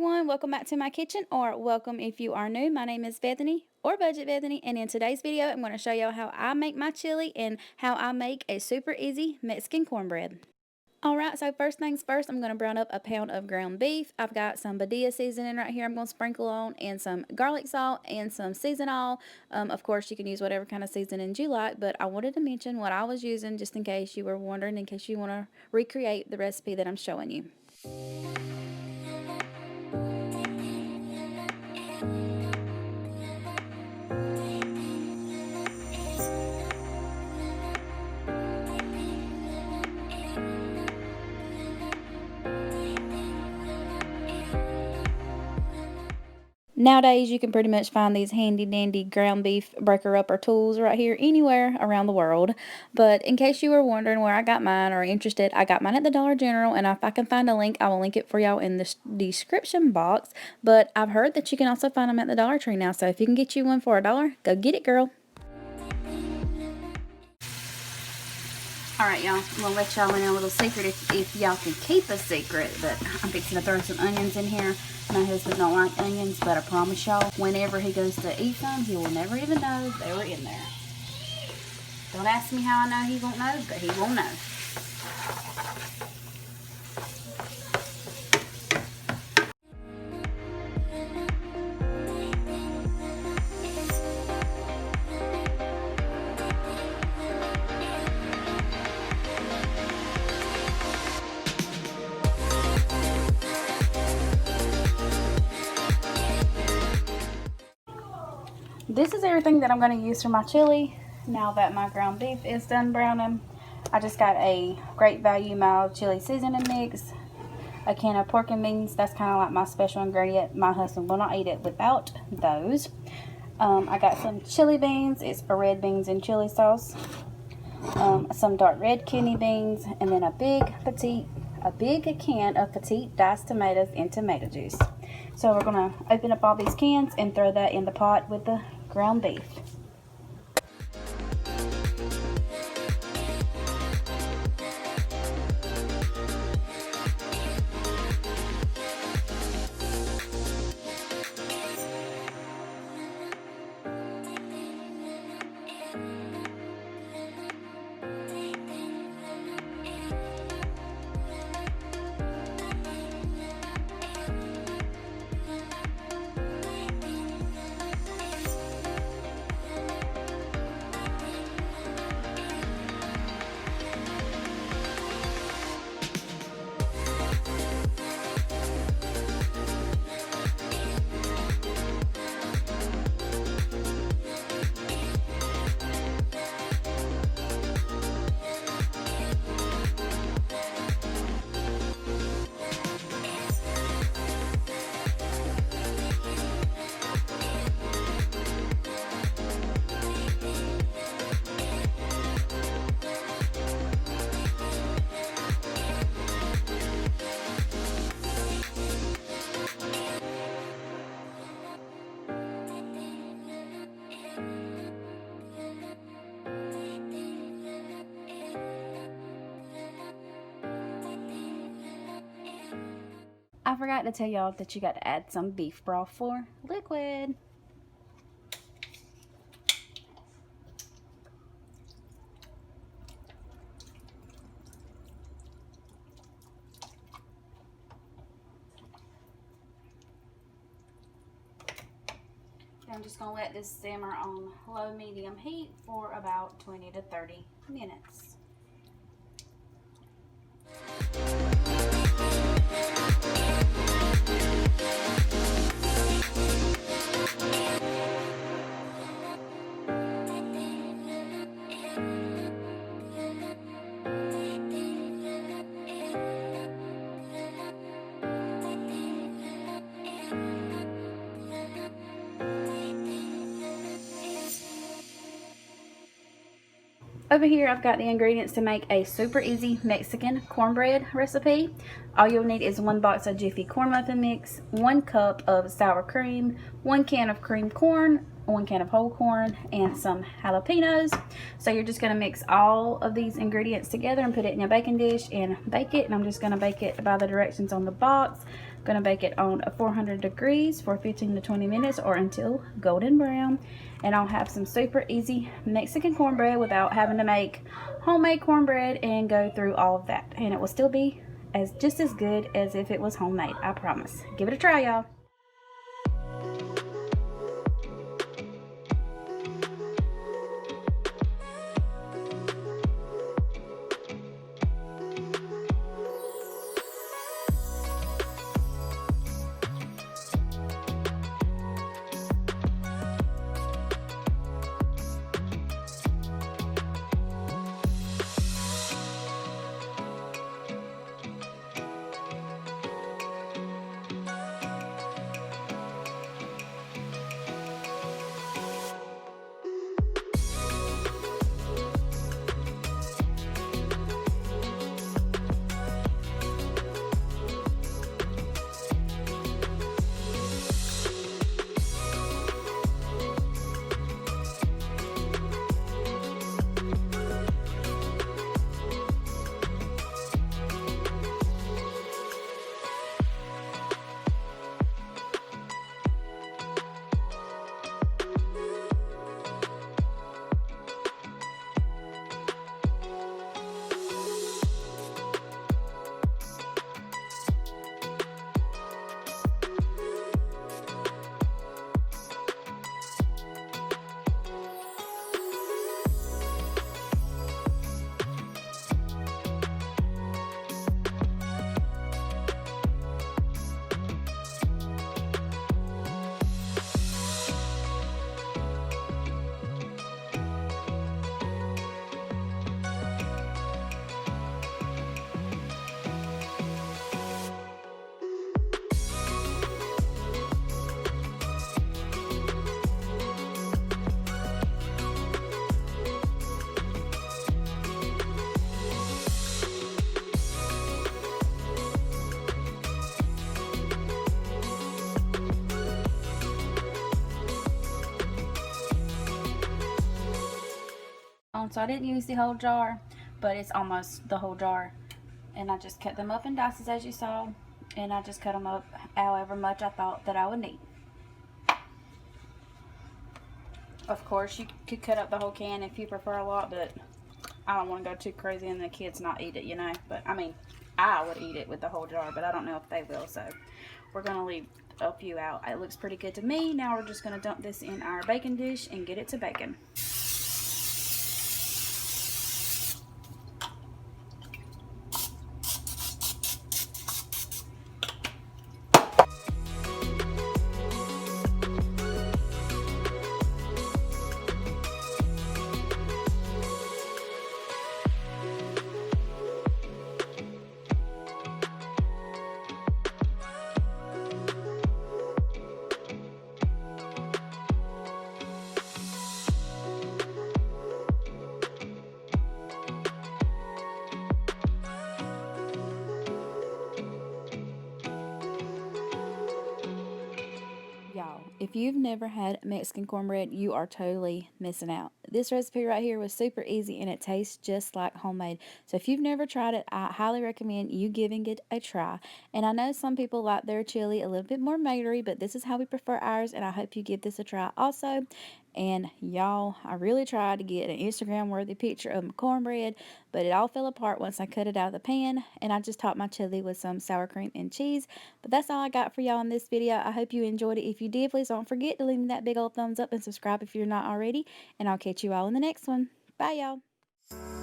everyone, welcome back to my kitchen, or welcome if you are new. My name is Bethany, or Budget Bethany, and in today's video I'm going to show you how I make my chili and how I make a super easy Mexican cornbread. Alright, so first things first, I'm going to brown up a pound of ground beef. I've got some Badia seasoning right here I'm going to sprinkle on, and some garlic salt and some seasonal. Of course, you can use whatever kind of seasonings you like, but I wanted to mention what I was using just in case you were wondering, in case you want to recreate the recipe that I'm showing you. Nowadays, you can pretty much find these handy dandy ground beef breaker upper tools right here anywhere around the world. But in case you were wondering where I got mine or interested, I got mine at the Dollar General, and if I can find a link, I will link it for y'all in the description box. But I've heard that you can also find them at the Dollar Tree now, so if you can get you one for $1, go get it, girl. Alright, y'all, I'm going to let y'all in a little secret if y'all can keep a secret, but I'm fixing to throw some onions in here. My husband don't like onions, but I promise y'all, whenever he goes to eat some, he will never even know they were in there. Don't ask me how I know he won't know, but he won't know. This is everything that I'm going to use for my chili. Now that my ground beef is done browning, I just got a Great Value mild chili seasoning mix, a can of pork and beans. That's kind of like my special ingredient. My husband will not eat it without those. I got some chili beans. It's for red beans and chili sauce. Some dark red kidney beans, and then a big can of petite diced tomatoes and tomato juice. So we're going to open up all these cans and throw that in the pot with the ground beef. I forgot to tell y'all that you got to add some beef broth for liquid. I'm just going to let this simmer on low medium heat for about 20 to 30 minutes. Over here I've got the ingredients to make a super easy Mexican cornbread recipe. All you'll need is 1 box of Jiffy corn muffin mix, 1 cup of sour cream, 1 can of creamed corn, 1 can of whole corn, and some jalapeños. So you're just going to mix all of these ingredients together and put it in a baking dish and bake it. And I'm just going to bake it by the directions on the box. Gonna bake it on 400 degrees for 15 to 20 minutes or until golden brown. And I'll have some super easy Mexican cornbread without having to make homemade cornbread and go through all of that. And it will still be just as good as if it was homemade, I promise. Give it a try, y'all. So I didn't use the whole jar, but it's almost the whole jar. And I just cut them up in dices as you saw, and I just cut them up however much I thought that I would need. Of course, you could cut up the whole can if you prefer a lot, but I don't want to go too crazy and the kids not eat it, you know. But I mean, I would eat it with the whole jar, but I don't know if they will, so we're going to leave a few out. It looks pretty good to me. Now we're just going to dump this in our baking dish and get it to baking. Y'all, if you've never had Mexican cornbread, you are totally missing out. This recipe right here was super easy and it tastes just like homemade. So if you've never tried it, I highly recommend you giving it a try. And I know some people like their chili a little bit more madery, but this is how we prefer ours, and I hope you give this a try also. And y'all, I really tried to get an Instagram worthy picture of my cornbread, but it all fell apart once I cut it out of the pan, and I just topped my chili with some sour cream and cheese. But that's all I got for y'all in this video. I hope you enjoyed it. If you did, please don't forget to leave me that big old thumbs up and subscribe if you're not already, and I'll catch you all in the next one. Bye, y'all.